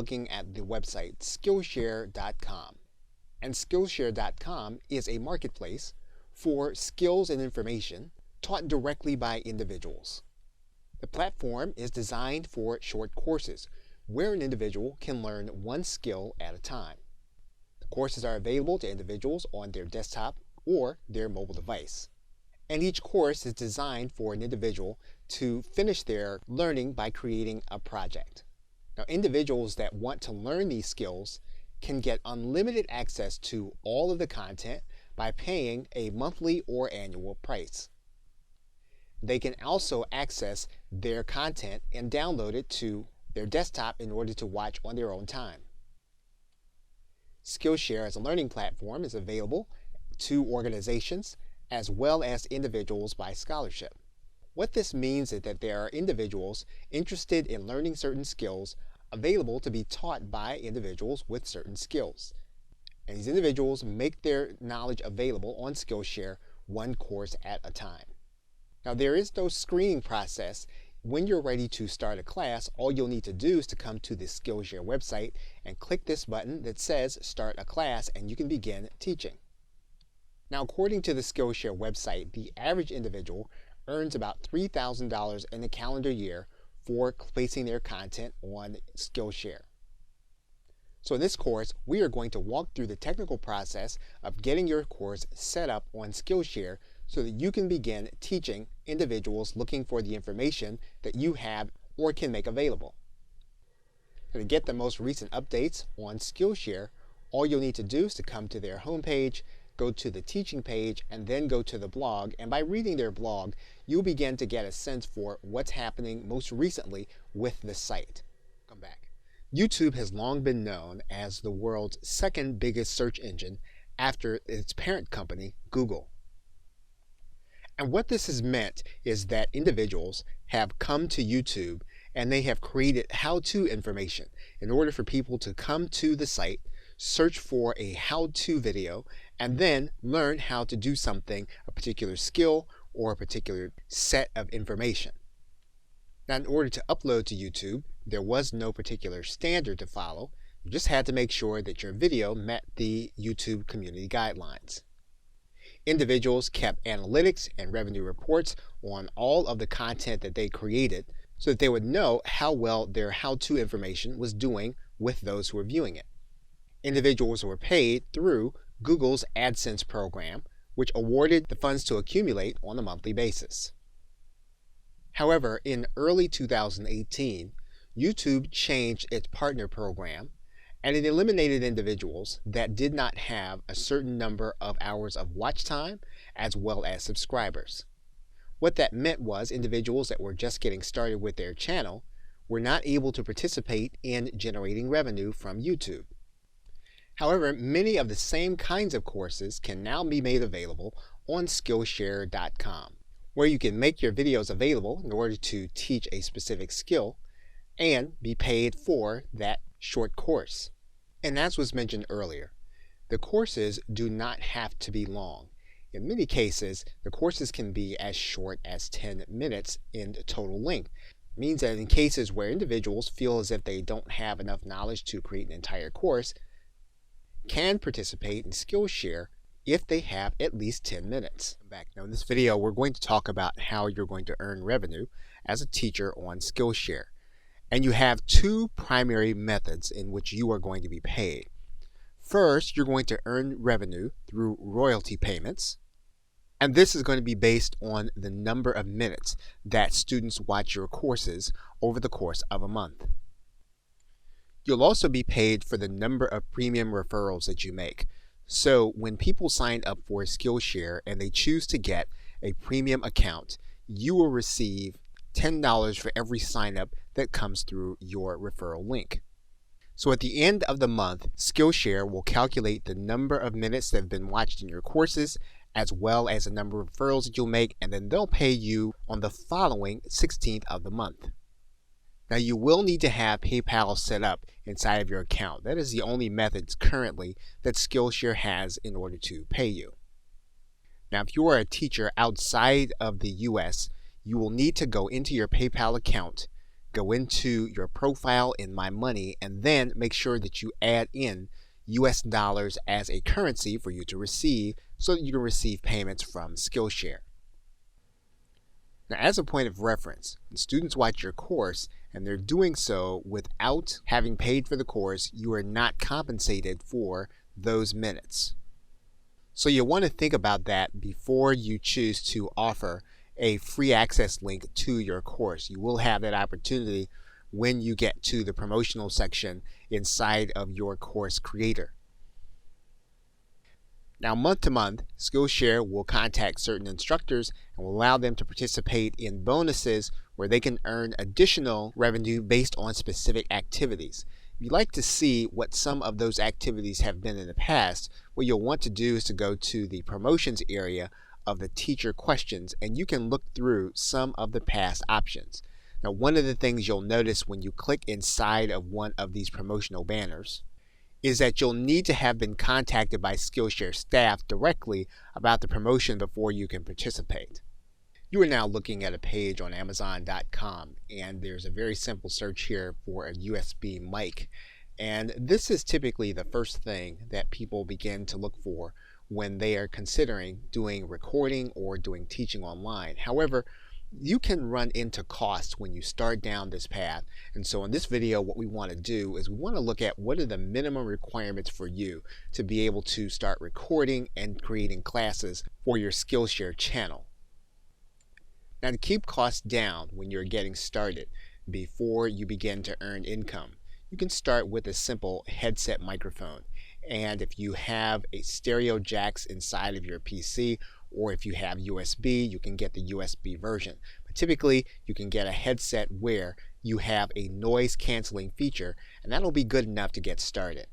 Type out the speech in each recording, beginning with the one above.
looking at the website Skillshare.com. And Skillshare.com is a marketplace for skills and information taught directly by individuals. The platform is designed for short courses where an individual can learn one skill at a time. The courses are available to individuals on their desktop or their mobile device. And each course is designed for an individual to finish their learning by creating a project. Now, individuals that want to learn these skills can get unlimited access to all of the content by paying a monthly or annual price. They can also access their content and download it to their desktop in order to watch on their own time. Skillshare as a learning platform is available to organizations as well as individuals by scholarship. What this means is that there are individuals interested in learning certain skills available to be taught by individuals with certain skills. And these individuals make their knowledge available on Skillshare one course at a time. Now, there is no screening process. When you're ready to start a class, all you'll need to do is to come to the Skillshare website and click this button that says Start a Class, and you can begin teaching. Now, according to the Skillshare website, the average individual earns about $3,000 in a calendar year for placing their content on Skillshare. So in this course, we are going to walk through the technical process of getting your course set up on Skillshare so that you can begin teaching individuals looking for the information that you have or can make available. To get the most recent updates on Skillshare, all you'll need to do is to come to their homepage, go to the teaching page, and then go to the blog. And by reading their blog, you'll begin to get a sense for what's happening most recently with the site. Come back. YouTube has long been known as the world's second biggest search engine after its parent company, Google. And what this has meant is that individuals have come to YouTube and they have created how-to information in order for people to come to the site, search for a how-to video, and then learn how to do something, a particular skill or a particular set of information. Now, in order to upload to YouTube, there was no particular standard to follow. You just had to make sure that your video met the YouTube community guidelines. Individuals kept analytics and revenue reports on all of the content that they created so that they would know how well their how-to information was doing with those who were viewing it. Individuals were paid through Google's AdSense program, which awarded the funds to accumulate on a monthly basis. However, in early 2018, YouTube changed its partner program and it eliminated individuals that did not have a certain number of hours of watch time as well as subscribers. What that meant was individuals that were just getting started with their channel were not able to participate in generating revenue from YouTube. However, many of the same kinds of courses can now be made available on Skillshare.com, where you can make your videos available in order to teach a specific skill and be paid for that short course. And as was mentioned earlier, the courses do not have to be long. In many cases, the courses can be as short as 10 minutes in total length. It means that in cases where individuals feel as if they don't have enough knowledge to create an entire course, can participate in Skillshare if they have at least 10 minutes. Now in this video, we're going to talk about how you're going to earn revenue as a teacher on Skillshare. And you have two primary methods in which you are going to be paid. First, you're going to earn revenue through royalty payments. And this is going to be based on the number of minutes that students watch your courses over the course of a month. You'll also be paid for the number of premium referrals that you make. So when people sign up for Skillshare and they choose to get a premium account, you will receive $10 for every sign up that comes through your referral link. So at the end of the month, Skillshare will calculate the number of minutes that have been watched in your courses as well as the number of referrals that you'll make, and then they'll pay you on the following 16th of the month. Now you will need to have PayPal set up inside of your account. That is the only method currently that Skillshare has in order to pay you. Now if you are a teacher outside of the US, you will need to go into your PayPal account, go into your profile in My Money, and then make sure that you add in US dollars as a currency for you to receive so that you can receive payments from Skillshare. Now, as a point of reference, when students watch your course and they're doing so without having paid for the course, you are not compensated for those minutes. So you'll want to think about that before you choose to offer a free access link to your course. You will have that opportunity when you get to the promotional section inside of your course creator. Now, month to month, Skillshare will contact certain instructors and will allow them to participate in bonuses where they can earn additional revenue based on specific activities. If you'd like to see what some of those activities have been in the past, what you'll want to do is to go to the promotions area of the teacher questions, and you can look through some of the past options. Now, one of the things you'll notice when you click inside of one of these promotional banners is that you'll need to have been contacted by Skillshare staff directly about the promotion before you can participate. You are now looking at a page on Amazon.com, and there's a very simple search here for a USB mic. And this is typically the first thing that people begin to look for when they are considering doing recording or doing teaching online. However, you can run into costs when you start down this path. And so in this video, what we want to do is we want to look at what are the minimum requirements for you to be able to start recording and creating classes for your Skillshare channel. Now, to keep costs down when you're getting started before you begin to earn income, you can start with a simple headset microphone. And if you have a stereo jacks inside of your PC, or if you have USB, you can get the USB version. But typically, you can get a headset where you have a noise canceling feature, and that'll be good enough to get started.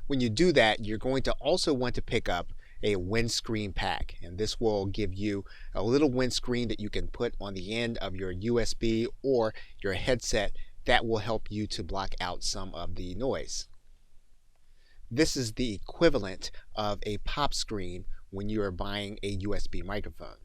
When you do that, you're going to also want to pick up a windscreen pack, and this will give you a little windscreen that you can put on the end of your USB or your headset that will help you to block out some of the noise. This is the equivalent of a pop screen when you are buying a USB microphone.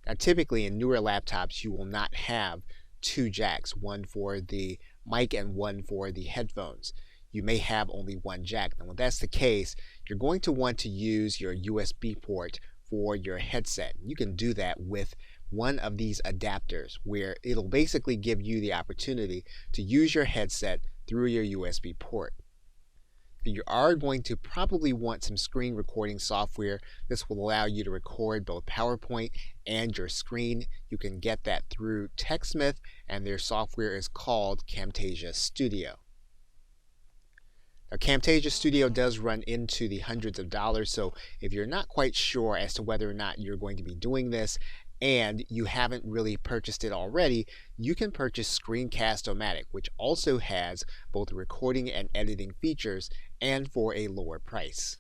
Now, typically in newer laptops, you will not have two jacks, one for the mic and one for the headphones. You may have only one jack. Now, when that's the case, you're going to want to use your USB port for your headset. You can do that with one of these adapters where it'll basically give you the opportunity to use your headset through your USB port. You are going to probably want some screen recording software. This will allow you to record both PowerPoint and your screen. You can get that through TechSmith, and their software is called Camtasia Studio. Now, Camtasia Studio does run into the hundreds of dollars, so if you're not quite sure as to whether or not you're going to be doing this and you haven't really purchased it already, you can purchase Screencast-O-Matic, which also has both recording and editing features, and for a lower price.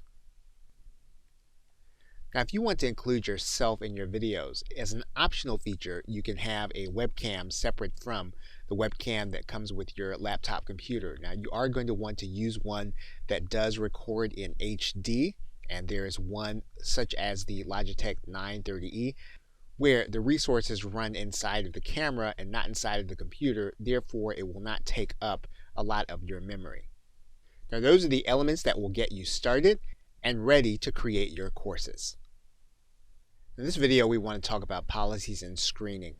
Now, if you want to include yourself in your videos, as an optional feature, you can have a webcam separate from the webcam that comes with your laptop computer. Now, you are going to want to use one that does record in HD, and there is one such as the Logitech 930E, where the resources run inside of the camera and not inside of the computer. Therefore, it will not take up a lot of your memory. Now, those are the elements that will get you started and ready to create your courses. In this video, we want to talk about policies and screening.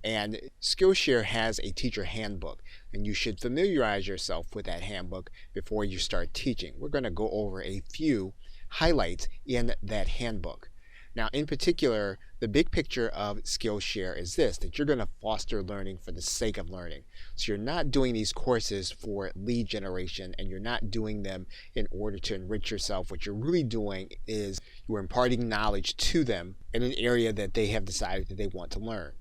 And Skillshare has a teacher handbook, and you should familiarize yourself with that handbook before you start teaching. We're going to go over a few highlights in that handbook. Now, in particular, the big picture of Skillshare is this, that you're going to foster learning for the sake of learning. So you're not doing these courses for lead generation, and you're not doing them in order to enrich yourself. What you're really doing is you're imparting knowledge to them in an area that they have decided that they want to learn.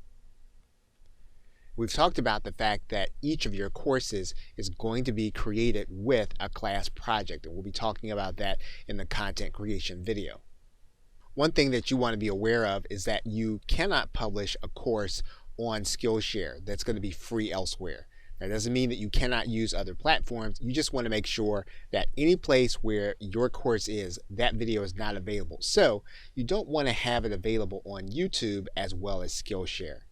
We've talked about the fact that each of your courses is going to be created with a class project, and we'll be talking about that in the content creation video. One thing that you want to be aware of is that you cannot publish a course on Skillshare that's going to be free elsewhere. That doesn't mean that you cannot use other platforms. You just want to make sure that any place where your course is, that video is not available. So you don't want to have it available on YouTube as well as Skillshare.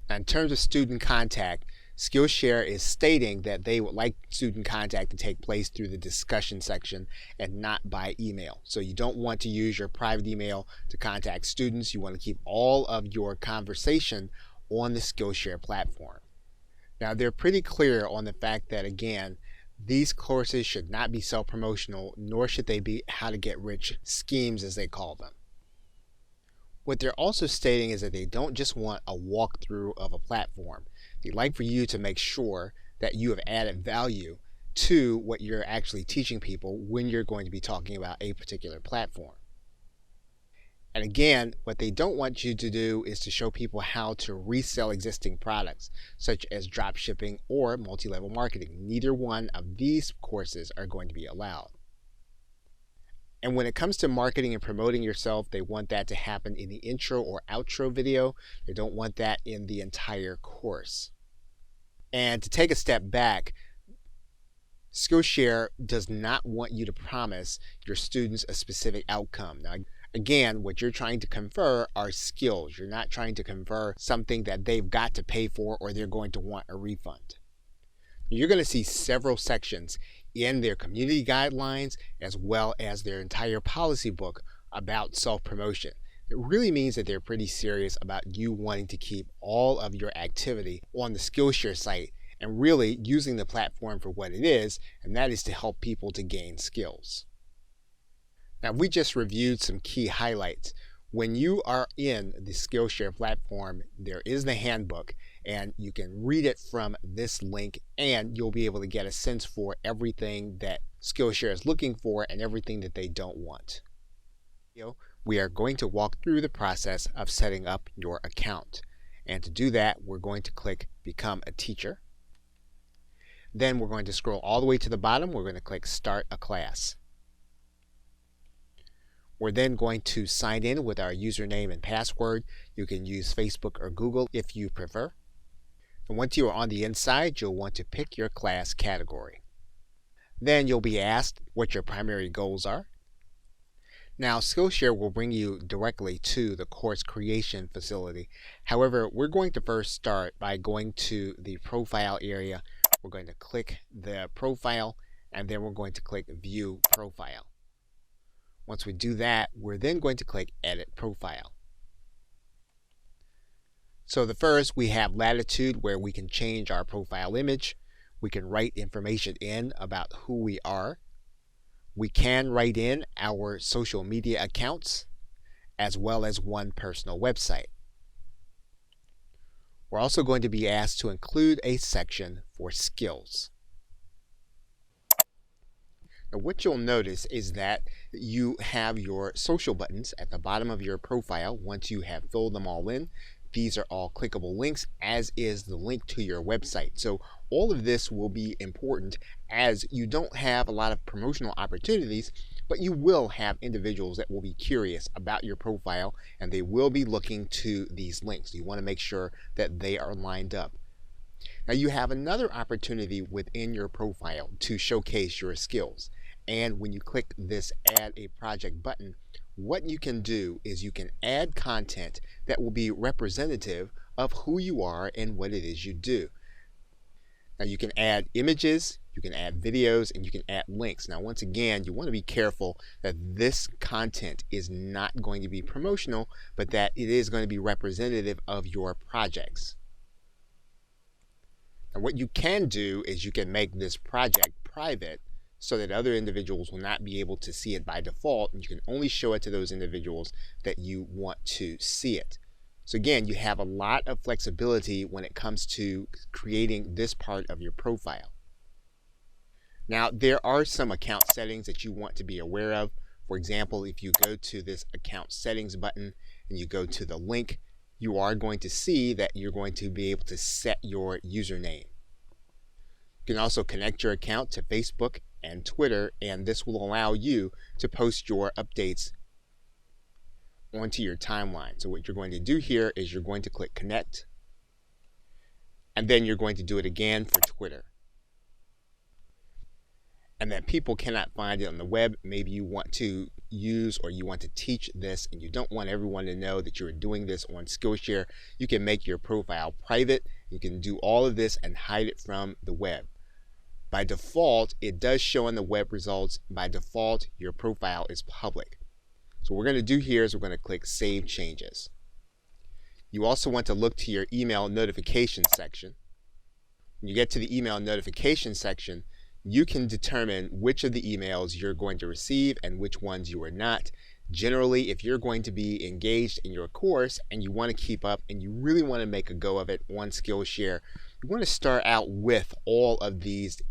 Now, in terms of student contact, Skillshare is stating that they would like student contact to take place through the discussion section and not by email. So you don't want to use your private email to contact students. You want to keep all of your conversation on the Skillshare platform. Now, they're pretty clear on the fact that, again, these courses should not be self-promotional, nor should they be how to get rich schemes, as they call them. What they're also stating is that they don't just want a walkthrough of a platform. They'd like for you to make sure that you have added value to what you're actually teaching people when you're going to be talking about a particular platform. And again, what they don't want you to do is to show people how to resell existing products, such as drop shipping or multi-level marketing. Neither one of these courses are going to be allowed. And when it comes to marketing and promoting yourself, they want that to happen in the intro or outro video. They don't want that in the entire course. And to take a step back, Skillshare does not want you to promise your students a specific outcome. Now, again, what you're trying to confer are skills. You're not trying to confer something that they've got to pay for or they're going to want a refund. You're going to see several sections in their community guidelines as well as their entire policy book about self-promotion. It really means that they're pretty serious about you wanting to keep all of your activity on the Skillshare site and really using the platform for what it is, and that is to help people to gain skills. Now, we just reviewed some key highlights. When you are in the Skillshare platform, there is the handbook, and you can read it from this link, and you'll be able to get a sense for everything that Skillshare is looking for and everything that they don't want. We are going to walk through the process of setting up your account. And to do that, we're going to click Become a Teacher. Then we're going to scroll all the way to the bottom. We're going to click Start a Class. We're then going to sign in with our username and password. You can use Facebook or Google if you prefer. And once you are on the inside, you'll want to pick your class category. Then you'll be asked what your primary goals are. Now, Skillshare will bring you directly to the course creation facility. However, we're going to first start by going to the profile area. We're going to click the profile, and then we're going to click View Profile. Once we do that, we're then going to click Edit Profile. So the first, we have latitude where we can change our profile image. We can write information in about who we are. We can write in our social media accounts as well as one personal website. We're also going to be asked to include a section for skills. Now, what you'll notice is that you have your social buttons at the bottom of your profile. Once you have filled them all in, these are all clickable links, as is the link to your website. So all of this will be important, as you don't have a lot of promotional opportunities, but you will have individuals that will be curious about your profile, and they will be looking to these links. You want to make sure that they are lined up. Now, you have another opportunity within your profile to showcase your skills. And when you click this Add a Project button, what you can do is you can add content that will be representative of who you are and what it is you do. Now, you can add images, you can add videos, and you can add links. Now, once again, you want to be careful that this content is not going to be promotional, but that it is going to be representative of your projects. Now, what you can do is you can make this project private so that other individuals will not be able to see it by default, and you can only show it to those individuals that you want to see it. So again, you have a lot of flexibility when it comes to creating this part of your profile. Now, there are some account settings that you want to be aware of. For example, if you go to this account settings button and you go to the link, you are going to see that you're going to be able to set your username. You can also connect your account to Facebook and Twitter, and this will allow you to post your updates onto your timeline. So what you're going to do here is you're going to click Connect, and then you're going to do it again for Twitter. and that people cannot find it on the web. Maybe you want to use or you want to teach this and you don't want everyone to know that you're doing this on Skillshare, you can make your profile private. You can do all of this and hide it from the web. By default, it does show in the web results. By default, your profile is public. So what we're going to do here is we're going to click Save Changes. You also want to look to your email notification section. When you get to the email notification section, you can determine which of the emails you're going to receive and which ones you are not. Generally, if you're going to be engaged in your course and you want to keep up and you really want to make a go of it on Skillshare, you want to start out with all of these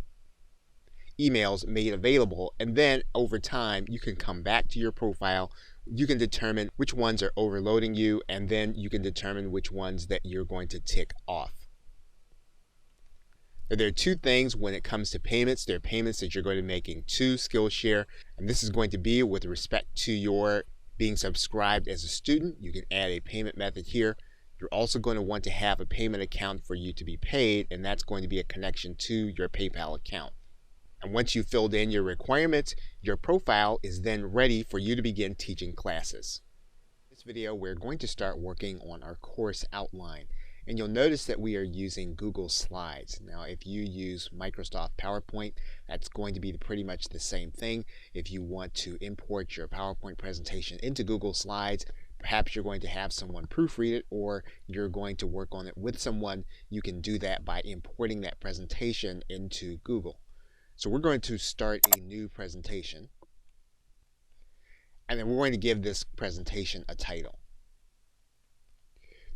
emails made available, and then over time you can come back to your profile. You can determine which ones are overloading you, and then you can determine which ones that you're going to tick off. Now, there are two things when it comes to payments. There are payments that you're going to be making to Skillshare, and this is going to be with respect to your being subscribed as a student. You can add a payment method here. You're also going to want to have a payment account for you to be paid, and that's going to be a connection to your PayPal account. And once you've filled in your requirements, your profile is then ready for you to begin teaching classes. In this video, we're going to start working on our course outline. And you'll notice that we are using Google Slides. Now, if you use Microsoft PowerPoint, that's going to be pretty much the same thing. If you want to import your PowerPoint presentation into Google Slides, perhaps you're going to have someone proofread it, or you're going to work on it with someone, you can do that by importing that presentation into Google. So we're going to start a new presentation, and then we're going to give this presentation a title.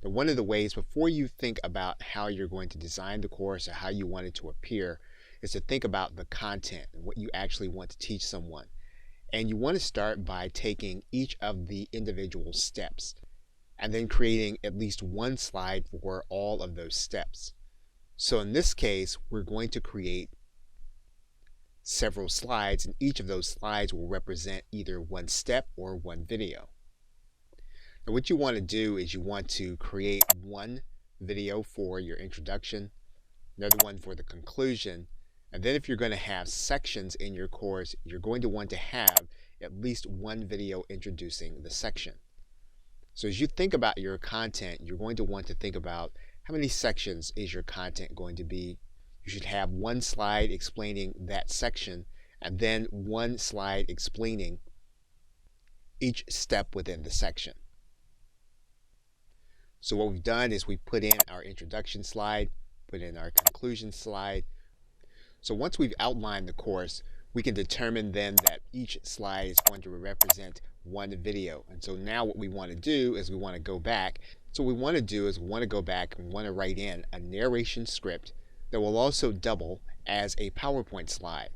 Now, one of the ways before you think about how you're going to design the course or how you want it to appear is to think about the content and what you actually want to teach someone. And you want to start by taking each of the individual steps and then creating at least one slide for all of those steps. So in this case, we're going to create several slides, and each of those slides will represent either one step or one video. Now, what you want to do is you want to create one video for your introduction, another one for the conclusion, and then if you're going to have sections in your course, you're going to want to have at least one video introducing the section. So as you think about your content, you're going to want to think about how many sections is your content going to be. You should have one slide explaining that section, and then one slide explaining each step within the section. So what we've done is we put in our introduction slide, put in our conclusion slide. So once we've outlined the course, we can determine then that each slide is going to represent one video. And so now what we want to do is we want to go back. So what we want to do is we want to go back and we want to write in a narration script that will also double as a PowerPoint slide.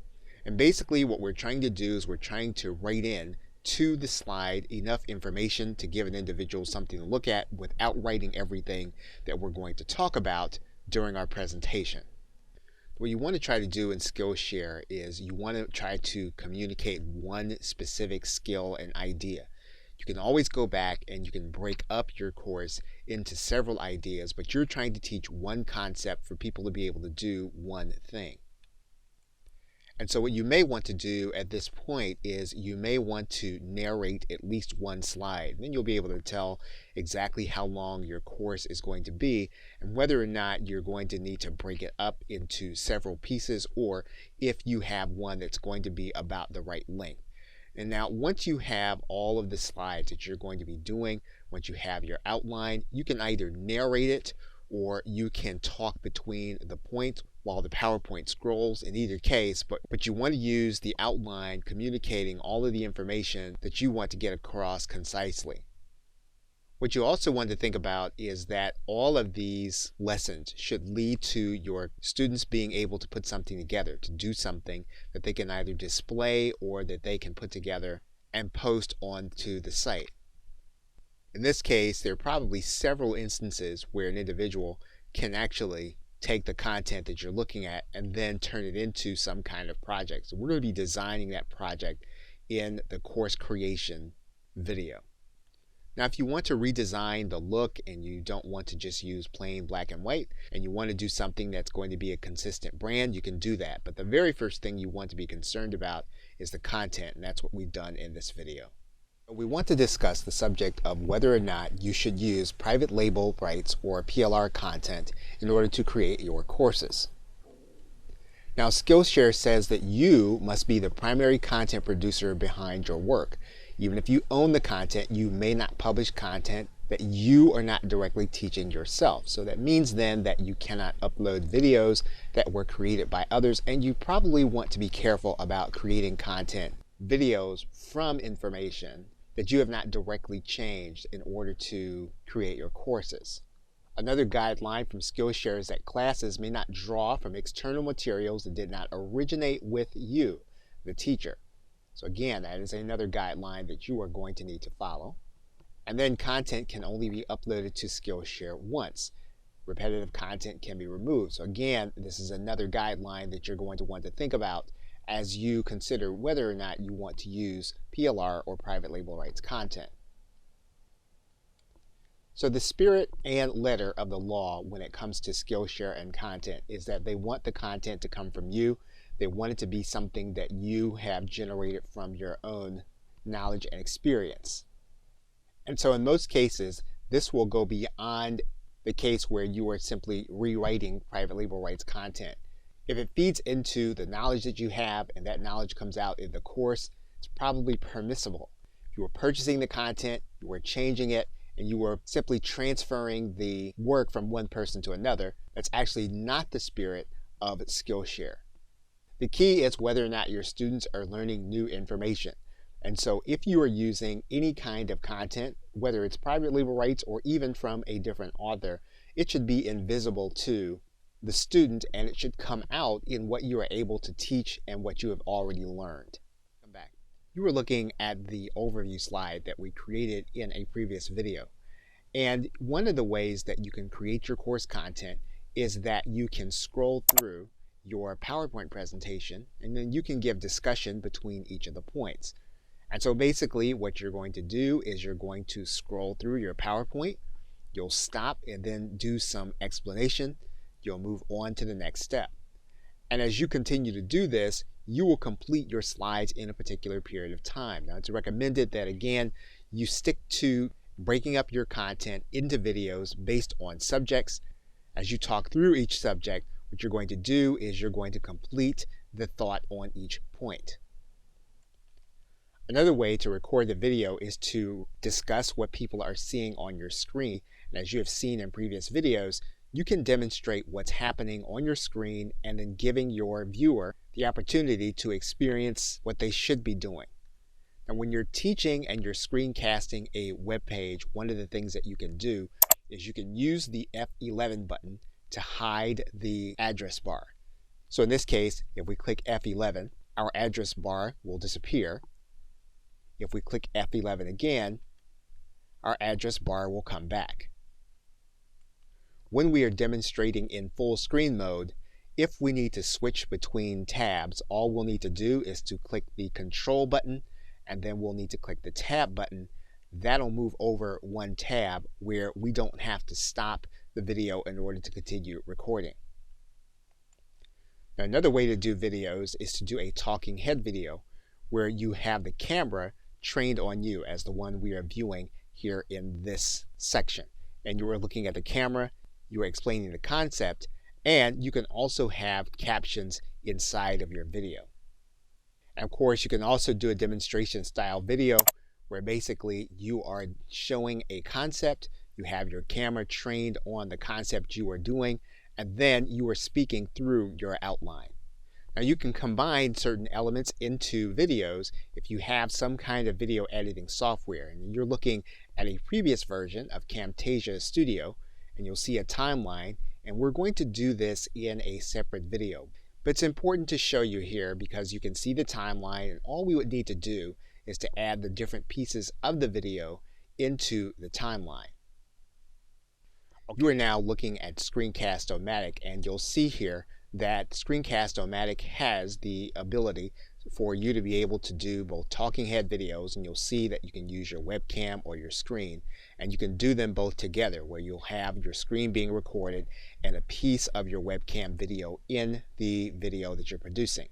And basically what we're trying to do is we're trying to write in to the slide enough information to give an individual something to look at without writing everything that we're going to talk about during our presentation. What you want to try to do in Skillshare is you want to try to communicate one specific skill and idea. You can always go back and you can break up your course into several ideas, but you're trying to teach one concept for people to be able to do one thing. And so what you may want to do at this point is you may want to narrate at least one slide. Then you'll be able to tell exactly how long your course is going to be and whether or not you're going to need to break it up into several pieces, or if you have one that's going to be about the right length. And now once you have all of the slides that you're going to be doing, once you have your outline, you can either narrate it or you can talk between the points while the PowerPoint scrolls. In either case, but you want to use the outline communicating all of the information that you want to get across concisely. What you also want to think about is that all of these lessons should lead to your students being able to put something together, to do something that they can either display or that they can put together and post onto the site. In this case, there are probably several instances where an individual can actually take the content that you're looking at and then turn it into some kind of project. So we're going to be designing that project in the course creation video. Now, if you want to redesign the look and you don't want to just use plain black and white and you want to do something that's going to be a consistent brand, you can do that. But the very first thing you want to be concerned about is the content, and that's what we've done in this video. We want to discuss the subject of whether or not you should use private label rights or PLR content in order to create your courses. Now, Skillshare says that you must be the primary content producer behind your work. Even if you own the content, you may not publish content that you are not directly teaching yourself. So that means then that you cannot upload videos that were created by others, and you probably want to be careful about creating content, videos from information that you have not directly changed in order to create your courses. Another guideline from Skillshare is that classes may not draw from external materials that did not originate with you, the teacher. So again, that is another guideline that you are going to need to follow. And then content can only be uploaded to Skillshare once. Repetitive content can be removed. So again, this is another guideline that you're going to want to think about as you consider whether or not you want to use PLR or private label rights content. So the spirit and letter of the law when it comes to Skillshare and content is that they want the content to come from you. They want it to be something that you have generated from your own knowledge and experience. And so in most cases, this will go beyond the case where you are simply rewriting private label rights content. If it feeds into the knowledge that you have and that knowledge comes out in the course, it's probably permissible. If you were purchasing the content, you were changing it, and you were simply transferring the work from one person to another, that's actually not the spirit of Skillshare. The key is whether or not your students are learning new information. And so if you are using any kind of content, whether it's private label rights or even from a different author, it should be invisible to the student and it should come out in what you are able to teach and what you have already learned. Come back. You were looking at the overview slide that we created in a previous video. And one of the ways that you can create your course content is that you can scroll through your PowerPoint presentation and then you can give discussion between each of the points. And so basically what you're going to do is you're going to scroll through your PowerPoint, you'll stop and then do some explanation, you'll move on to the next step. And as you continue to do this, you will complete your slides in a particular period of time. Now, it's recommended that, again, you stick to breaking up your content into videos based on subjects. As you talk through each subject, what you're going to do is you're going to complete the thought on each point. Another way to record the video is to discuss what people are seeing on your screen. And as you have seen in previous videos, you can demonstrate what's happening on your screen and then giving your viewer the opportunity to experience what they should be doing. And when you're teaching and you're screencasting a web page, one of the things that you can do is you can use the F11 button to hide the address bar. So in this case, if we click F11, our address bar will disappear. If we click F11 again, our address bar will come back. When we are demonstrating in full screen mode, if we need to switch between tabs, all we'll need to do is to click the Control button, and then we'll need to click the Tab button. That'll move over one tab where we don't have to stop the video in order to continue recording. Now, another way to do videos is to do a talking head video where you have the camera trained on you as the one we are viewing here in this section. And you are looking at the camera, you are explaining the concept, and you can also have captions inside of your video. And of course, you can also do a demonstration style video where basically you are showing a concept, you have your camera trained on the concept you are doing, and then you are speaking through your outline. Now you can combine certain elements into videos if you have some kind of video editing software. And you're looking at a previous version of Camtasia Studio, and you'll see a timeline, and we're going to do this in a separate video. But it's important to show you here because you can see the timeline, and all we would need to do is to add the different pieces of the video into the timeline. You are now looking at Screencast-O-Matic, and you'll see here that Screencast-O-Matic has the ability for you to be able to do both talking head videos, and you'll see that you can use your webcam or your screen, and you can do them both together where you'll have your screen being recorded and a piece of your webcam video in the video that you're producing.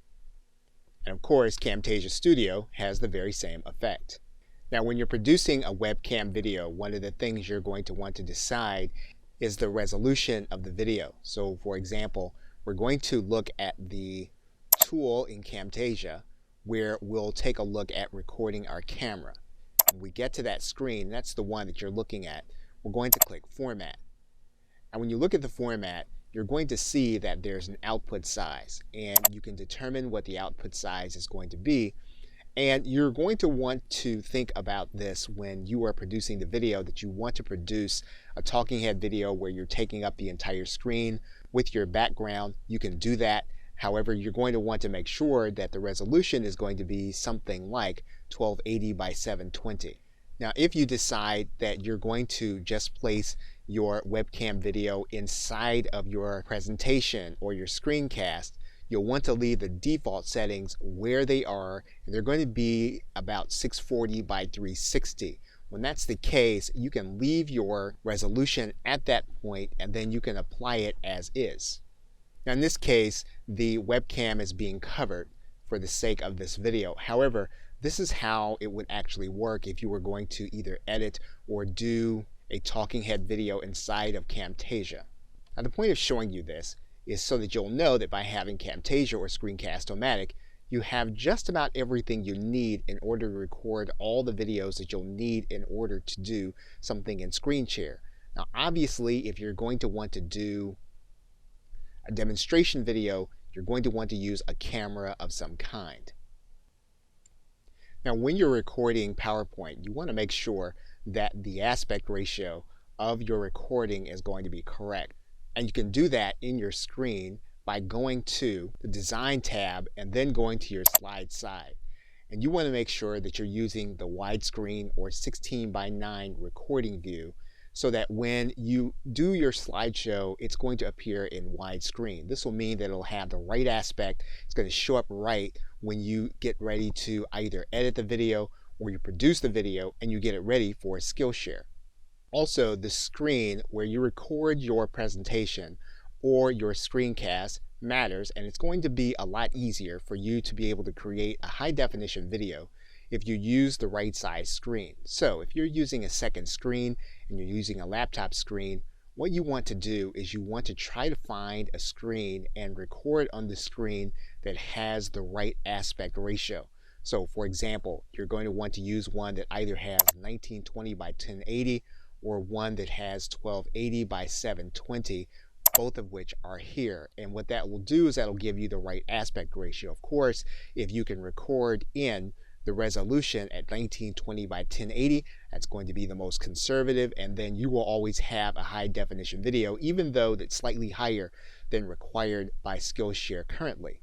And of course, Camtasia Studio has the very same effect. Now, when you're producing a webcam video, one of the things you're going to want to decide is the resolution of the video. So for example, we're going to look at the tool in Camtasia where we'll take a look at recording our camera. When we get to that screen, that's the one that you're looking at, we're going to click Format. And when you look at the format, you're going to see that there's an output size, and you can determine what the output size is going to be. And you're going to want to think about this when you are producing the video, that you want to produce a talking head video where you're taking up the entire screen with your background. You can do that. However, you're going to want to make sure that the resolution is going to be something like 1280 by 720. Now, if you decide that you're going to just place your webcam video inside of your presentation or your screencast, you'll want to leave the default settings where they are, and they're going to be about 640 by 360. When that's the case, you can leave your resolution at that point, and then you can apply it as is. Now, in this case, the webcam is being covered for the sake of this video. However, this is how it would actually work if you were going to either edit or do a talking head video inside of Camtasia. Now, the point of showing you this is so that you'll know that by having Camtasia or Screencast-O-Matic, you have just about everything you need in order to record all the videos that you'll need in order to do something in ScreenShare. Now, obviously, if you're going to want to do a demonstration video, you're going to want to use a camera of some kind. Now, when you're recording PowerPoint, you want to make sure that the aspect ratio of your recording is going to be correct. And you can do that in your screen by going to the Design tab and then going to your slide side. And you want to make sure that you're using the widescreen or 16:9 recording view, so that when you do your slideshow, it's going to appear in widescreen. This will mean that it'll have the right aspect. It's going to show up right when you get ready to either edit the video or you produce the video and you get it ready for Skillshare. Also, the screen where you record your presentation or your screencast matters, and it's going to be a lot easier for you to be able to create a high definition video if you use the right size screen. So if you're using a second screen and you're using a laptop screen, what you want to do is you want to try to find a screen and record on the screen that has the right aspect ratio. So for example, you're going to want to use one that either has 1920 by 1080 or one that has 1280 by 720, both of which are here. And what that will do is that'll give you the right aspect ratio. Of course, if you can record in the resolution at 1920 by 1080, that's going to be the most conservative, and then you will always have a high definition video, even though that's slightly higher than required by Skillshare currently.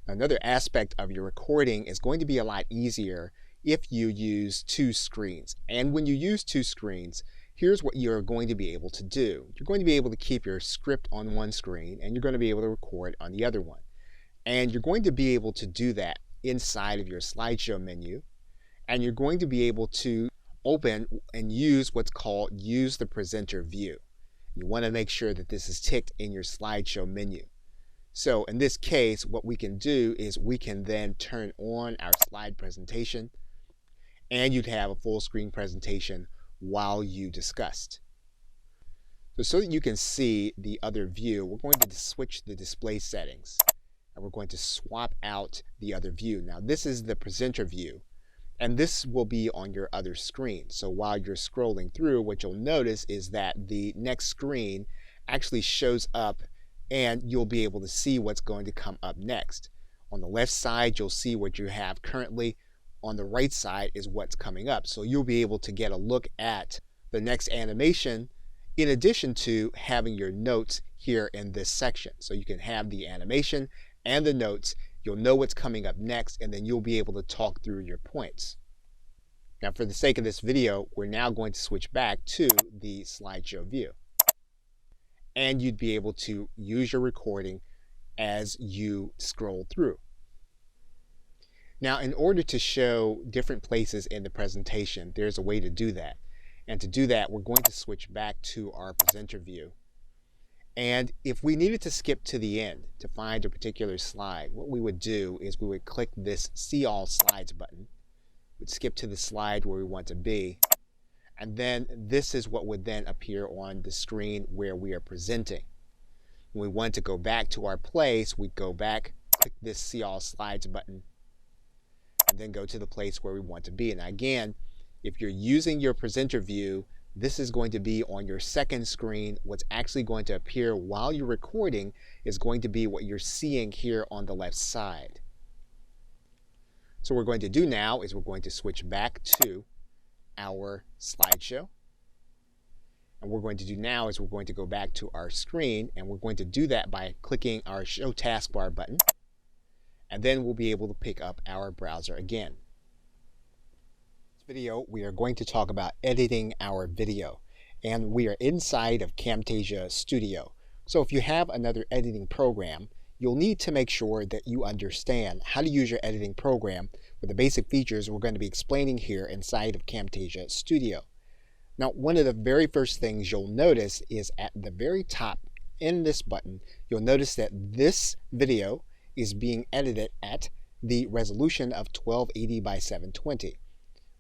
Another aspect of your recording is going to be a lot easier if you use two screens. And when you use two screens, here's what you're going to be able to do. You're going to be able to keep your script on one screen, and you're going to be able to record on the other one. And you're going to be able to do that inside of your slideshow menu, and you're going to be able to open and use what's called use the presenter view. You want to make sure that this is ticked in your slideshow menu. So in this case, what we can do is we can then turn on our slide presentation, and you'd have a full screen presentation while you discussed. So that you can see the other view, we're going to switch the display settings, and we're going to swap out the other view. Now this is the presenter view, and this will be on your other screen. So while you're scrolling through, what you'll notice is that the next screen actually shows up, and you'll be able to see what's going to come up next. On the left side, you'll see what you have currently. On the right side is what's coming up. So you'll be able to get a look at the next animation, in addition to having your notes here in this section. So you can have the animation and the notes. You'll know what's coming up next, and then you'll be able to talk through your points. Now, for the sake of this video, we're now going to switch back to the slideshow view. And you'd be able to use your recording as you scroll through. Now, in order to show different places in the presentation, there's a way to do that. And to do that, we're going to switch back to our presenter view. And if we needed to skip to the end to find a particular slide, what we would do is we would click this See All Slides button. We'd skip to the slide where we want to be. And then this is what would then appear on the screen where we are presenting. When we want to go back to our place, we go back, click this See All Slides button, and then go to the place where we want to be. And again, if you're using your presenter view, this is going to be on your second screen. What's actually going to appear while you're recording is going to be what you're seeing here on the left side. So what we're going to do now is we're going to switch back to our slideshow. And what we're going to do now is we're going to go back to our screen, and we're going to do that by clicking our Show Taskbar button. And then we'll be able to pick up our browser again. Video, we are going to talk about editing our video, and we are inside of Camtasia Studio. So if you have another editing program, you'll need to make sure that you understand how to use your editing program with the basic features we're going to be explaining here inside of Camtasia Studio. Now, one of the very first things you'll notice is at the very top in this button, you'll notice that this video is being edited at the resolution of 1280 by 720.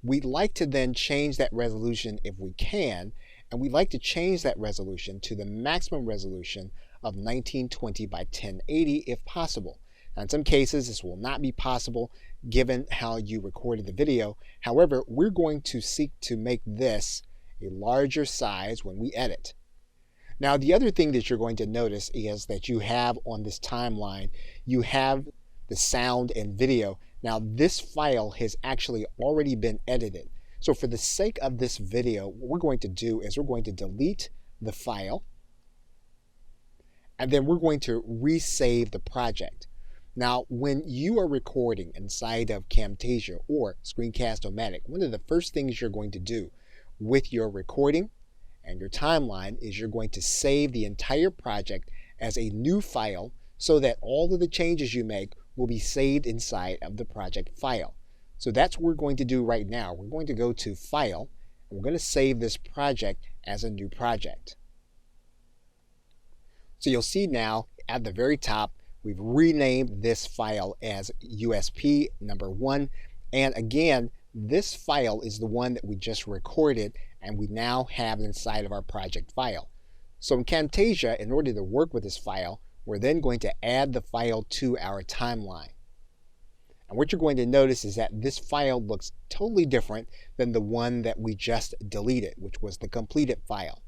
We'd like to then change that resolution if we can, and we'd like to change that resolution to the maximum resolution of 1920 by 1080 if possible. Now, in some cases, this will not be possible given how you recorded the video. However, we're going to seek to make this a larger size when we edit. Now, the other thing that you're going to notice is that you have on this timeline, you have the sound and video. Now, this file has actually already been edited. So for the sake of this video, what we're going to do is we're going to delete the file, and then we're going to resave the project. Now, when you are recording inside of Camtasia or Screencast-O-Matic, one of the first things you're going to do with your recording and your timeline is you're going to save the entire project as a new file so that all of the changes you make will be saved inside of the project file. So that's what we're going to do right now. We're going to go to File, and we're going to save this project as a new project. So you'll see now at the very top, we've renamed this file as USP number 1. And again, this file is the one that we just recorded, and we now have inside of our project file. So in Camtasia, in order to work with this file, we're then going to add the file to our timeline. And what you're going to notice is that this file looks totally different than the one that we just deleted, which was the completed file.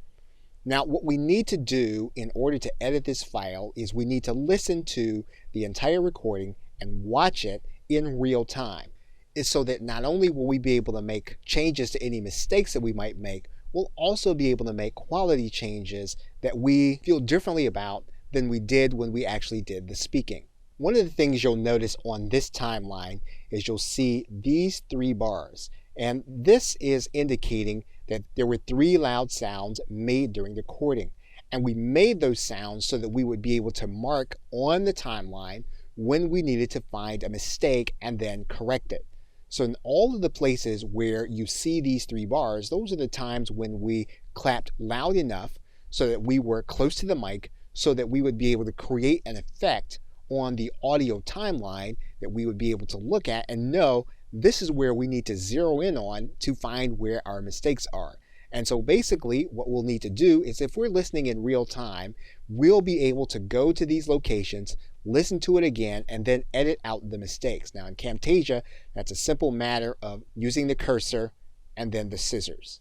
Now, what we need to do in order to edit this file is we need to listen to the entire recording and watch it in real time. It's so that not only will we be able to make changes to any mistakes that we might make, we'll also be able to make quality changes that we feel differently about than we did when we actually did the speaking. One of the things you'll notice on this timeline is you'll see these 3 bars, and this is indicating that there were 3 loud sounds made during the recording, and we made those sounds so that we would be able to mark on the timeline when we needed to find a mistake and then correct it. So in all of the places where you see these 3 bars, those are the times when we clapped loud enough so that we were close to the mic, so that we would be able to create an effect on the audio timeline that we would be able to look at and know this is where we need to zero in on to find where our mistakes are. And so basically what we'll need to do is if we're listening in real time, we'll be able to go to these locations, listen to it again, and then edit out the mistakes. Now in Camtasia, that's a simple matter of using the cursor and then the scissors.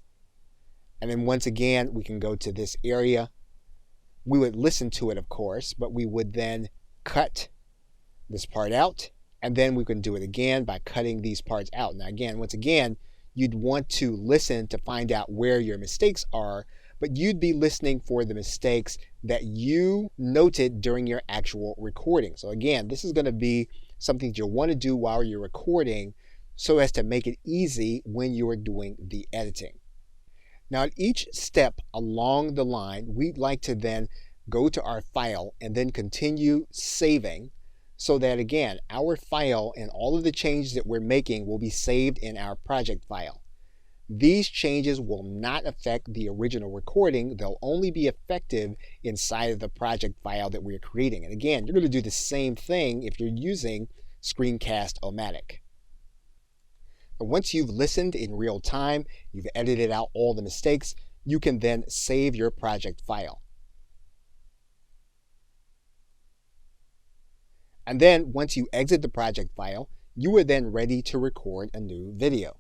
And then once again, we can go to this area. We would listen to it, of course, but we would then cut this part out, and then we can do it again by cutting these parts out. Now again, once again, you'd want to listen to find out where your mistakes are, but you'd be listening for the mistakes that you noted during your actual recording. So again, this is going to be something that you'll want to do while you're recording so as to make it easy when you're doing the editing. Now at each step along the line, we'd like to then go to our file and then continue saving so that again, our file and all of the changes that we're making will be saved in our project file. These changes will not affect the original recording. They'll only be effective inside of the project file that we're creating. And again, you're going to do the same thing if you're using Screencast-O-Matic. Once you've listened in real time, you've edited out all the mistakes, you can then save your project file. And then once you exit the project file, you are then ready to record a new video.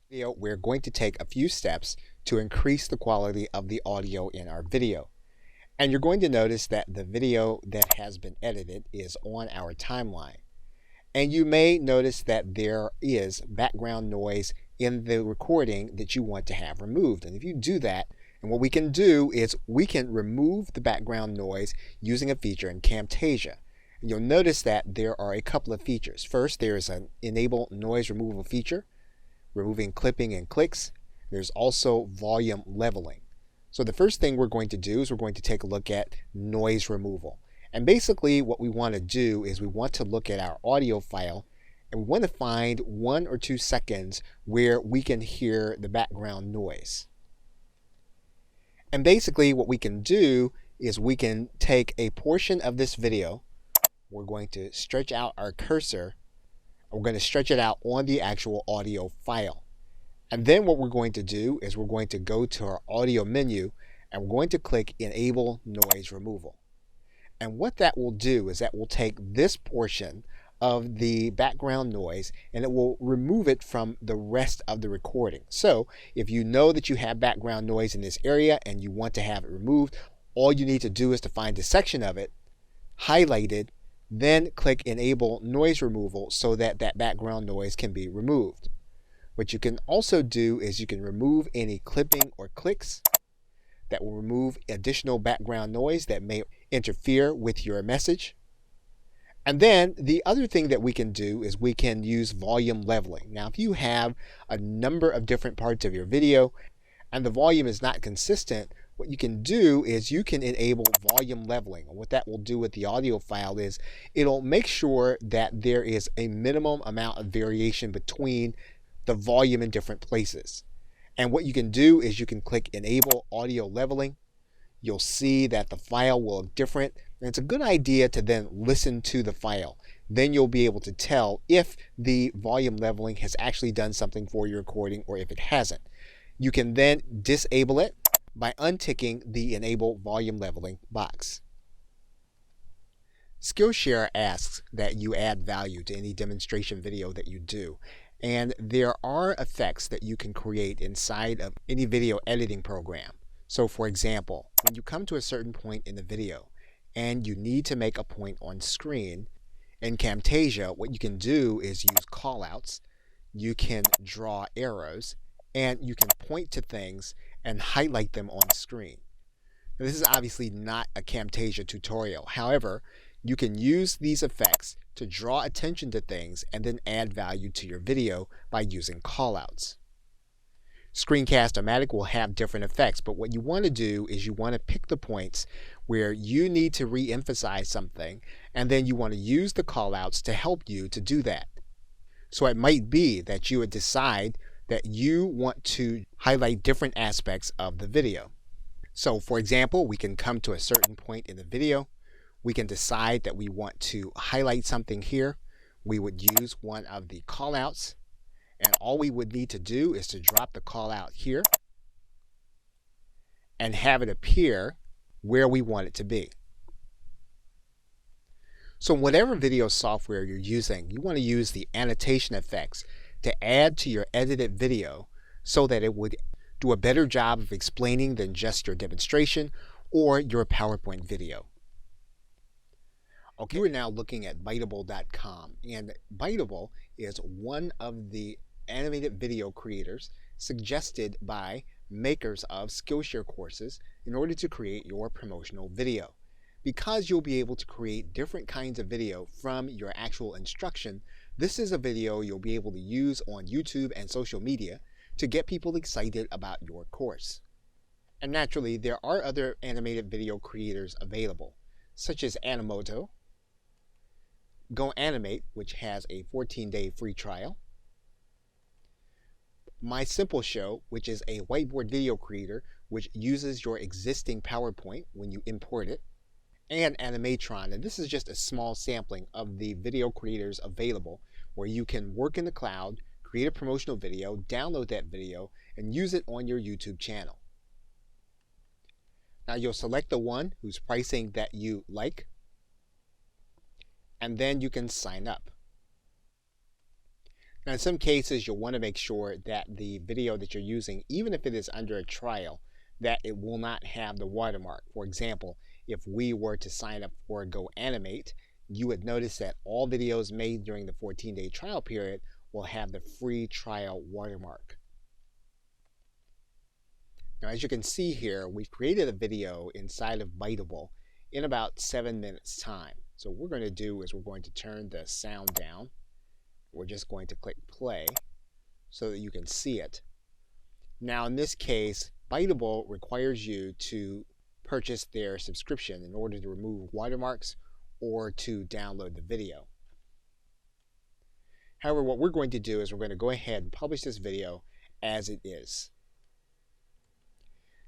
We're going to take a few steps to increase the quality of the audio in our video. And you're going to notice that the video that has been edited is on our timeline. And you may notice that there is background noise in the recording that you want to have removed. And if you do that, and what we can do is we can remove the background noise using a feature in Camtasia. And you'll notice that there are a couple of features. First, there is an enable noise removal feature, removing clipping and clicks. There's also volume leveling. So the first thing we're going to do is we're going to take a look at noise removal. And basically what we want to do is we want to look at our audio file and we want to find 1 or 2 seconds where we can hear the background noise. And basically what we can do is we can take a portion of this video, we're going to stretch out our cursor, we're going to stretch it out on the actual audio file. And then what we're going to do is we're going to go to our audio menu and we're going to click Enable Noise Removal. And what that will do is that will take this portion of the background noise and it will remove it from the rest of the recording. So if you know that you have background noise in this area and you want to have it removed, all you need to do is to find a section of it, highlight it, then click Enable Noise Removal so that that background noise can be removed. What you can also do is you can remove any clipping or clicks that will remove additional background noise that may interfere with your message. And then the other thing that we can do is we can use volume leveling. Now, if you have a number of different parts of your video and the volume is not consistent, what you can do is you can enable volume leveling. And what that will do with the audio file is it'll make sure that there is a minimum amount of variation between the volume in different places. And what you can do is you can click Enable Audio Leveling. You'll see that the file will look different. And it's a good idea to then listen to the file. Then you'll be able to tell if the volume leveling has actually done something for your recording or if it hasn't. You can then disable it by unticking the Enable Volume Leveling box. Skillshare asks that you add value to any demonstration video that you do. And there are effects that you can create inside of any video editing program. So for example, when you come to a certain point in the video and you need to make a point on screen, in Camtasia, what you can do is use callouts, you can draw arrows, and you can point to things and highlight them on screen. Now, this is obviously not a Camtasia tutorial. However, you can use these effects to draw attention to things and then add value to your video by using callouts. Screencast-O-Matic will have different effects, but what you want to do is you want to pick the points where you need to re-emphasize something, and then you want to use the callouts to help you to do that. So it might be that you would decide that you want to highlight different aspects of the video. So for example, we can come to a certain point in the video. We can decide that we want to highlight something here. We would use one of the callouts, and all we would need to do is to drop the callout here and have it appear where we want it to be. So whatever video software you're using, you want to use the annotation effects to add to your edited video so that it would do a better job of explaining than just your demonstration or your PowerPoint video. Okay, we're now looking at Biteable.com, and Biteable is one of the animated video creators suggested by makers of Skillshare courses in order to create your promotional video. Because you'll be able to create different kinds of video from your actual instruction, this is a video you'll be able to use on YouTube and social media to get people excited about your course. And naturally, there are other animated video creators available, such as Animoto, Go Animate, which has a 14-day free trial. My Simple Show, which is a whiteboard video creator which uses your existing PowerPoint when you import it. And Animatron, and this is just a small sampling of the video creators available where you can work in the cloud, create a promotional video, download that video, and use it on your YouTube channel. Now you'll select the one whose pricing that you like, and then you can sign up. Now in some cases you'll want to make sure that the video that you're using, even if it is under a trial, that it will not have the watermark. For example, if we were to sign up for Go Animate, you would notice that all videos made during the 14-day trial period will have the free trial watermark. Now as you can see here, we've created a video inside of Biteable in about 7 minutes time. So what we're going to do is we're going to turn the sound down. We're just going to click play so that you can see it. Now in this case, Biteable requires you to purchase their subscription in order to remove watermarks or to download the video. However, what we're going to do is we're going to go ahead and publish this video as it is.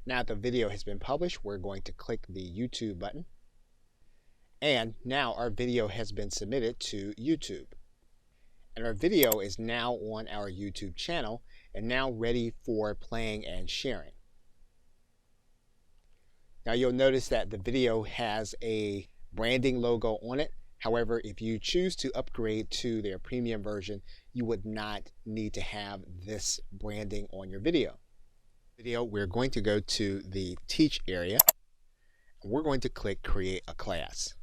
Now that the video has been published, we're going to click the YouTube button. And now our video has been submitted to YouTube. And our video is now on our YouTube channel and now ready for playing and sharing. Now you'll notice that the video has a branding logo on it. However, if you choose to upgrade to their premium version, you would not need to have this branding on your video. We're going to go to the Teach area, and we're going to click Create a Class.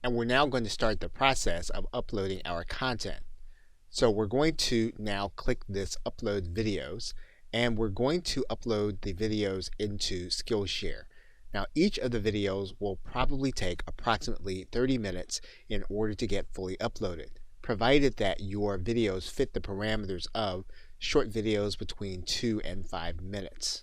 And we're now going to start the process of uploading our content. So we're going to now click this Upload Videos, and we're going to upload the videos into Skillshare. Now each of the videos will probably take approximately 30 minutes in order to get fully uploaded, provided that your videos fit the parameters of short videos between 2 and 5 minutes.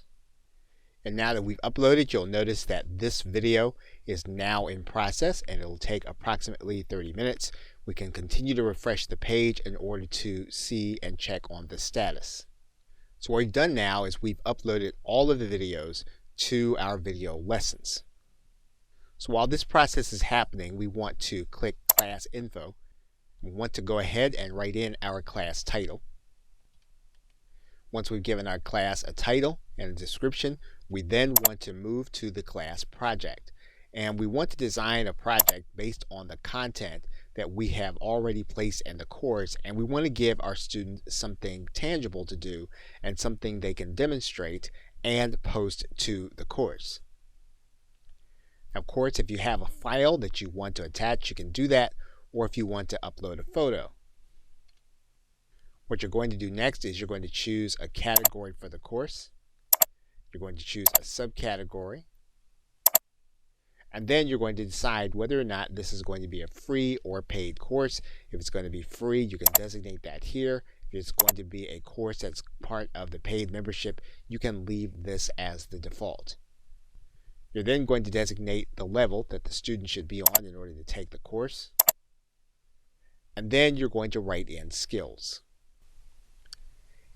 And now that we've uploaded, you'll notice that this video is now in process and it'll take approximately 30 minutes. We can continue to refresh the page in order to see and check on the status. So what we've done now is we've uploaded all of the videos to our video lessons. So while this process is happening, we want to click Class Info. We want to go ahead and write in our class title. Once we've given our class a title and a description, we then want to move to the class project. And we want to design a project based on the content that we have already placed in the course, and we want to give our students something tangible to do and something they can demonstrate and post to the course. Now, of course, if you have a file that you want to attach, you can do that, or if you want to upload a photo. What you're going to do next is you're going to choose a category for the course. You're going to choose a subcategory. And then you're going to decide whether or not this is going to be a free or paid course. If it's going to be free, you can designate that here. If it's going to be a course that's part of the paid membership, you can leave this as the default. You're then going to designate the level that the student should be on in order to take the course. And then you're going to write in skills.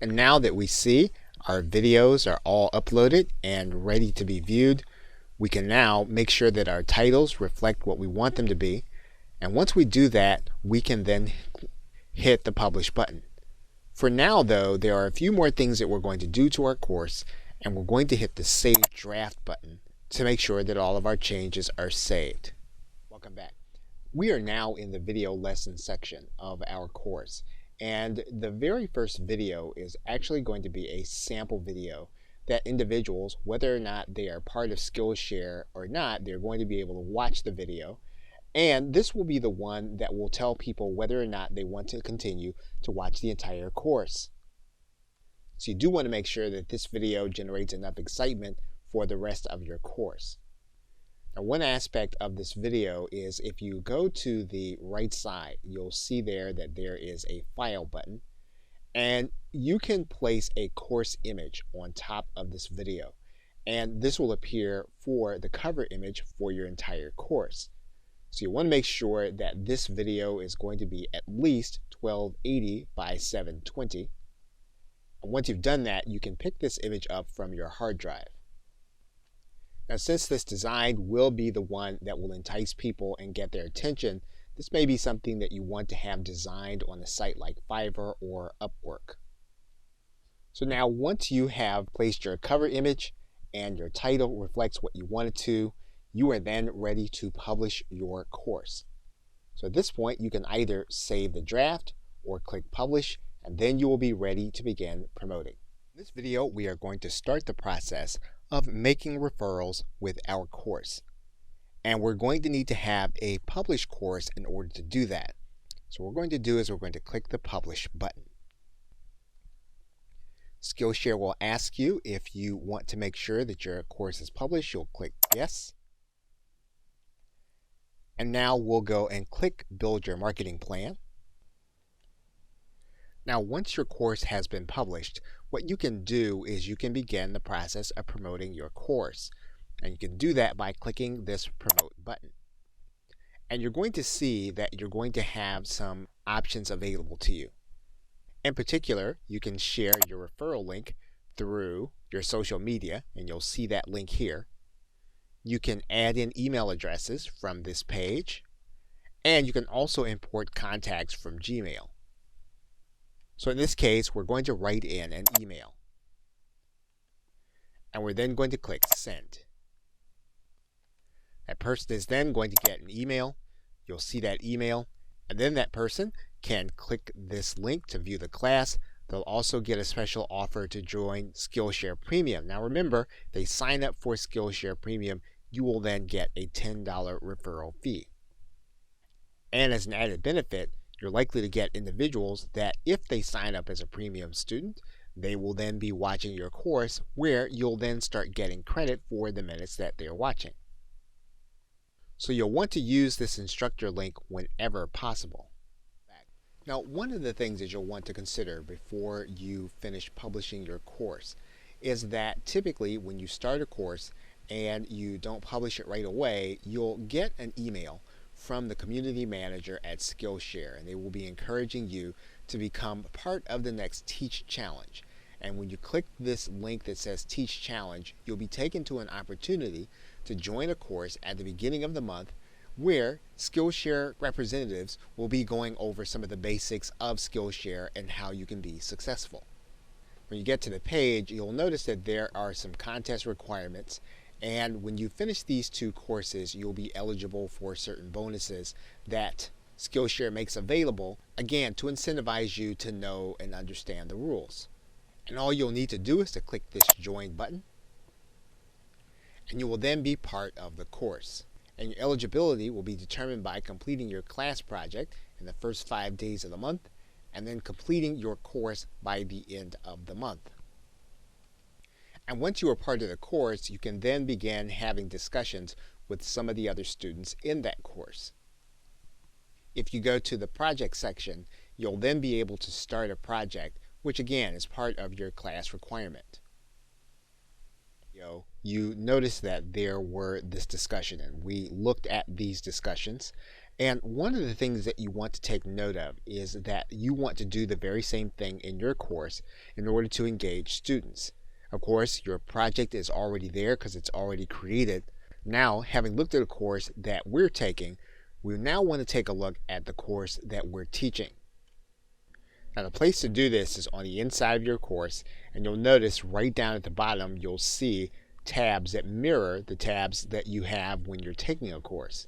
And now that we see our videos are all uploaded and ready to be viewed, we can now make sure that our titles reflect what we want them to be. And once we do that, we can then hit the publish button. For now though, there are a few more things that we're going to do to our course, and we're going to hit the Save Draft button to make sure that all of our changes are saved. Welcome back. We are now in the video lesson section of our course, and the very first video is actually going to be a sample video that individuals, whether or not they are part of Skillshare or not, they're going to be able to watch the video. And this will be the one that will tell people whether or not they want to continue to watch the entire course. So you do want to make sure that this video generates enough excitement for the rest of your course. Now, one aspect of this video is if you go to the right side, you'll see there that there is a File button, and you can place a course image on top of this video, and this will appear for the cover image for your entire course. So you want to make sure that this video is going to be at least 1280 by 720. And once you've done that, you can pick this image up from your hard drive. Now, since this design will be the one that will entice people and get their attention, this may be something that you want to have designed on a site like Fiverr or Upwork. So now, once you have placed your cover image and your title reflects what you want it to, you are then ready to publish your course. So at this point, you can either save the draft or click publish, and then you will be ready to begin promoting. In this video, we are going to start the process of making referrals with our course. And we're going to need to have a published course in order to do that. So what we're going to do is we're going to click the publish button. Skillshare will ask you if you want to make sure that your course is published. You'll click yes. And now we'll go and click Build Your Marketing Plan. Now, once your course has been published, what you can do is you can begin the process of promoting your course. And you can do that by clicking this Promote button. And you're going to see that you're going to have some options available to you. In particular, you can share your referral link through your social media, and you'll see that link here. You can add in email addresses from this page, and you can also import contacts from Gmail. So in this case, we're going to write in an email, and we're then going to click Send. That person is then going to get an email. You'll see that email, and then that person can click this link to view the class. They'll also get a special offer to join Skillshare Premium. Now remember, they sign up for Skillshare Premium, you will then get a $10 referral fee. And as an added benefit, you're likely to get individuals that if they sign up as a premium student, they will then be watching your course, where you'll then start getting credit for the minutes that they're watching. So you'll want to use this instructor link whenever possible. Now, one of the things that you'll want to consider before you finish publishing your course is that typically when you start a course and you don't publish it right away, you'll get an email from the community manager at Skillshare, and they will be encouraging you to become part of the next Teach Challenge. And when you click this link that says Teach Challenge, you'll be taken to an opportunity to join a course at the beginning of the month where Skillshare representatives will be going over some of the basics of Skillshare and how you can be successful. When you get to the page, you'll notice that there are some contest requirements, and when you finish these two courses, you'll be eligible for certain bonuses that Skillshare makes available, again, to incentivize you to know and understand the rules. And all you'll need to do is to click this Join button, and you will then be part of the course. And your eligibility will be determined by completing your class project in the first 5 days of the month, and then completing your course by the end of the month. And once you are part of the course, you can then begin having discussions with some of the other students in that course. If you go to the project section, you'll then be able to start a project, which again is part of your class requirement. You notice that there were this discussion, and we looked at these discussions. And one of the things that you want to take note of is that you want to do the very same thing in your course in order to engage students. Of course, your project is already there because it's already created. Now, having looked at a course that we're taking, we now want to take a look at the course that we're teaching. Now, the place to do this is on the inside of your course, and you'll notice right down at the bottom, you'll see tabs that mirror the tabs that you have when you're taking a course.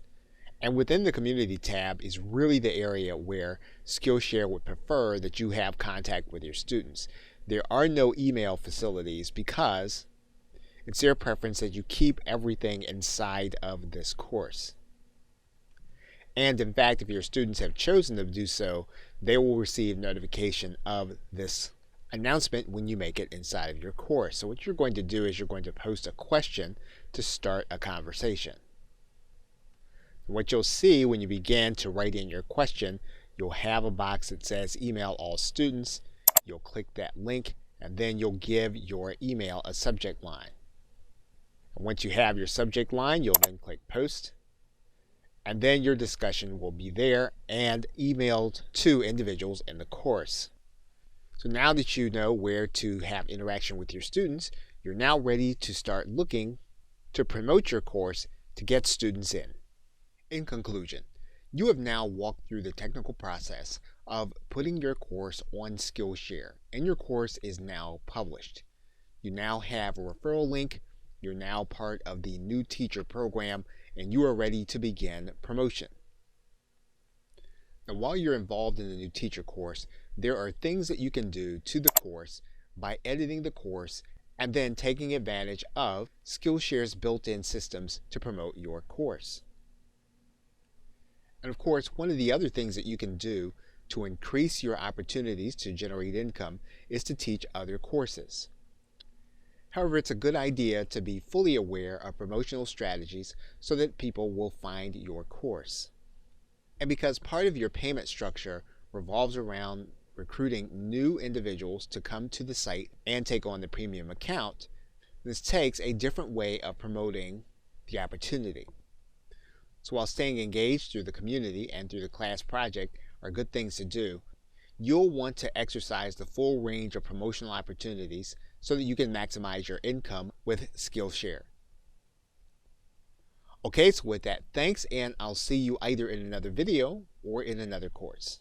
And within the community tab is really the area where Skillshare would prefer that you have contact with your students. There are no email facilities because it's their preference that you keep everything inside of this course. And in fact, if your students have chosen to do so, they will receive notification of this announcement when you make it inside of your course. So what you're going to do is you're going to post a question to start a conversation. What you'll see when you begin to write in your question, you'll have a box that says email all students. You'll click that link, and then you'll give your email a subject line. And once you have your subject line, you'll then click post. and then your discussion will be there and emailed to individuals in the course. So now that you know where to have interaction with your students, you're now ready to start looking to promote your course to get students in. In conclusion, you have now walked through the technical process of putting your course on Skillshare, and your course is now published. You now have a referral link, you're now part of the new teacher program, and you are ready to begin promotion. Now, while you're involved in the new teacher course, there are things that you can do to the course by editing the course and then taking advantage of Skillshare's built-in systems to promote your course. And of course, one of the other things that you can do to increase your opportunities to generate income is to teach other courses. However, it's a good idea to be fully aware of promotional strategies so that people will find your course. And because part of your payment structure revolves around recruiting new individuals to come to the site and take on the premium account, this takes a different way of promoting the opportunity. So while staying engaged through the community and through the class project are good things to do, you'll want to exercise the full range of promotional opportunities so that you can maximize your income with Skillshare. Okay, so with that, thanks, and I'll see you either in another video or in another course.